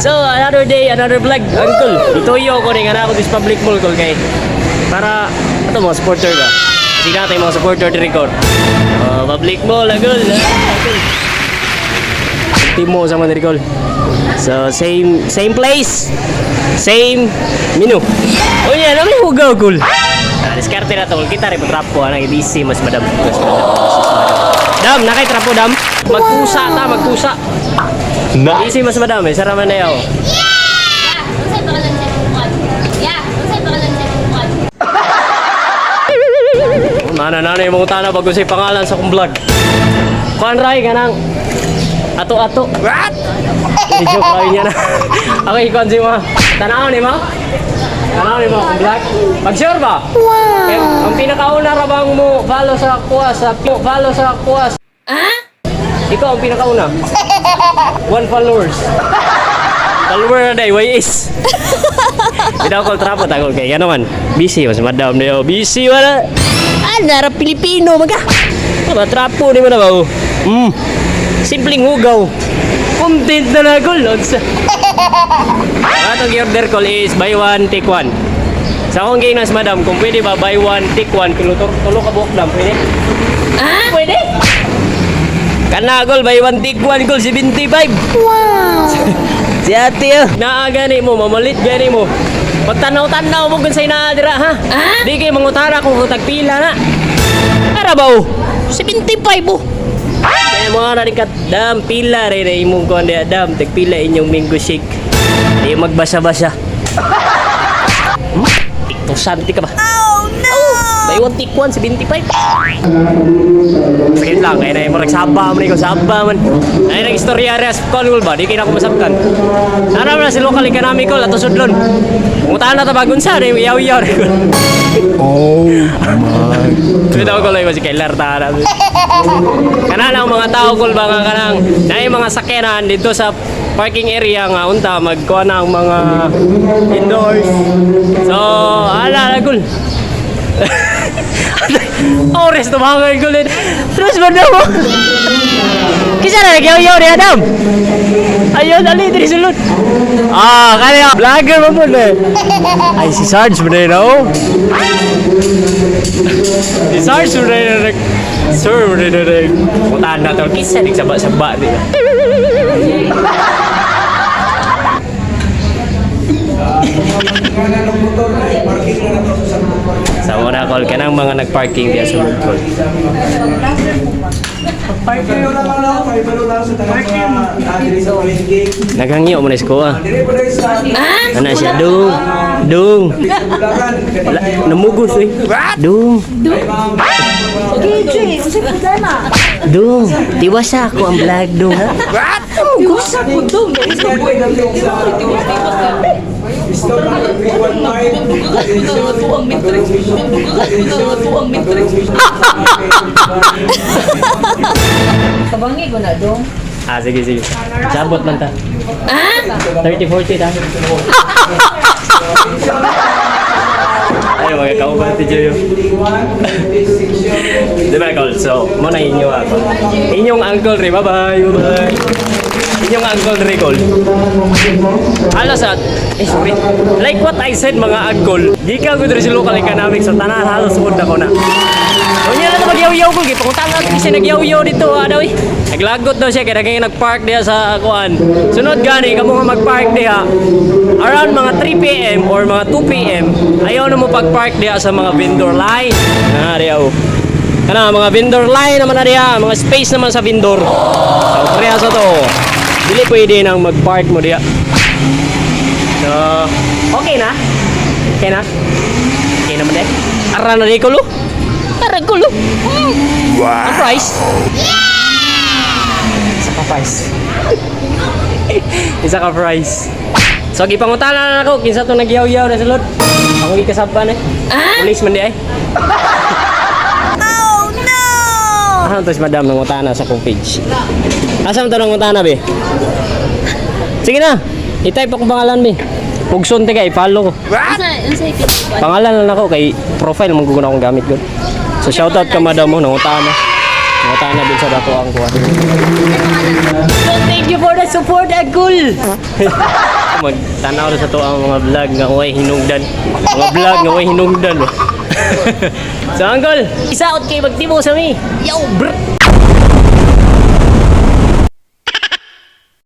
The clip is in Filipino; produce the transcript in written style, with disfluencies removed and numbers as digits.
So, another day, another vlog, Uncle. Ituyo ko rin nga ako this public mall, Uncle, kay para, ito mga supporter ba? Kasi natin mga supporter di record. Public mall, Uncle. Team mo sama di record. So, same place, same menu. Oh yeah, namin hugaw, Uncle. Diskarte na to, kita rin po trapo, busy, mas madam. Dam, nakay trapo, Dam. Magkusa ta, magkusa. Busy mas madam, saraman na yaw. Mana yung mga tana bago sa'y pangalan sa kong vlog. Kuan ray ka nang ato-ato. What? Joke kayo niya na. Ako ikon si mo. Tanaw ni mo? Tanaw ni mo kong vlog? Mag-sure ba? Wow! Eh, ang pinakauna rabang mo follow sa kuwas. Follow sa kuwas. Ikaw ang pinakauna. 1 followers. Follower na day, why is? Bitaw ko trapo tagol kay naman. Busy mas madam dayo. Busy wala. Nara Pilipino maga. Ba trapo ni mo na ba? Simpleng hugaw. Content na nagol. Atong i-order call is buy one take one. Sa akong ginas madam, kung pwede ba buy one take one kilo tulo ka buok dam, pwede? Pwede? Kana gol buy one take one gol 75. Wow. Si ate naa gani mo, mamalit gani mo. Pagtanaw-tanaw mo kung sa'y naadira, ha? Di kayo mangutara kung tagpila na. Para ba, 75, Kaya mga narikat, dam, pila rin na imong kuhan diya, dam, tagpila inyong mango shake. Di magbasa-basa. Ito, santi ka ba? Oh, no! May one take one, 75. Sakit lang, kaya na yung nagsaba man ikaw, saba man. Ay, nag-istorya rin sa call ba? Di kayo na kumasabkan. Ano na si local economic call, ato sudlon. Puntahan na tabagon sa, na yung iyaw-iyaw. Oh my. Ito ko lang si Kailar ta. Kanang mga tao kol ba nga kanang na yung mga sakyanan dito sa parking area nga unta magkuha ng mga indoors. So, ala kol. Ores to mga kol. Terus ba mo? Kisa na nag-yaw-yaw ni Adam. Ayun, dali, dali sulod. Kaya vlogger mo po na. Ay, si Sarge mo na yun, Si Sarge mo na yun, Sir mo na yun, Puntahan na ito, kisa nagsaba-saba, di ba? Sa muna call ka ng mga nag-parking diya sa road call. Naghangyo mo na isko Ano siya? Dung. Namugos eh. Dung. Dung. Tiwasa ako ang vlog, Dung. Namugos ako, Dung. Store number 315. Kabangi ko na dong. Sige. Sabot man ta. 30-40 ta. Ay, mga kauban ti Joyo. Diba, Col? So, muna inyo ako. Inyong uncle rin. Bye-bye. Inyong uncle rin, Col. Halos sorry. Like what I said, mga uncle. Di ka ko sa local economics. So, tanan halos food ako na. Kung yan na mag-yaw-yaw ko, pagkutang natin kasi nag-yaw-yaw dito, naglagot daw siya, kaya naging nag-park diya sa kuan. Sunod gani, kamo nga mag-park diya, around mga 3 p.m. or mga 2 p.m., ayaw na mo pag-park diya sa mga vendor line. Diya mga vendor line naman na diya, mga space naman sa vendor. So, kaya sa to, dili pwede nang mag-park mo diya. So, okay na? Okay naman din? Ara na di ko lo? Gulo. Wow. Ang price? Isa ka price. Isa ka price. So, gipangutana na ako. Kinsa itong nagyaw-yaw na sulod. Ako ikasaban eh. Police man di ay. Oh no! Ano ito si madam nangutana sa kong page? Asa mo ito nangutana be? Sige na. I-type akong pangalan be. Pugson te kay follow ko. Pangalan lang ako kay profile mong guguna akong gamit ko. So shoutout ka madam mo nangutana. Mangutana din sa dato ang kuha. So thank you for the support, Uncle! Magtanaw na sa to ang mga vlog nga way hinungdan. Mga vlog nga way hinungdan. So Uncle, isa out kay magtimo sa mi. Yo, brr!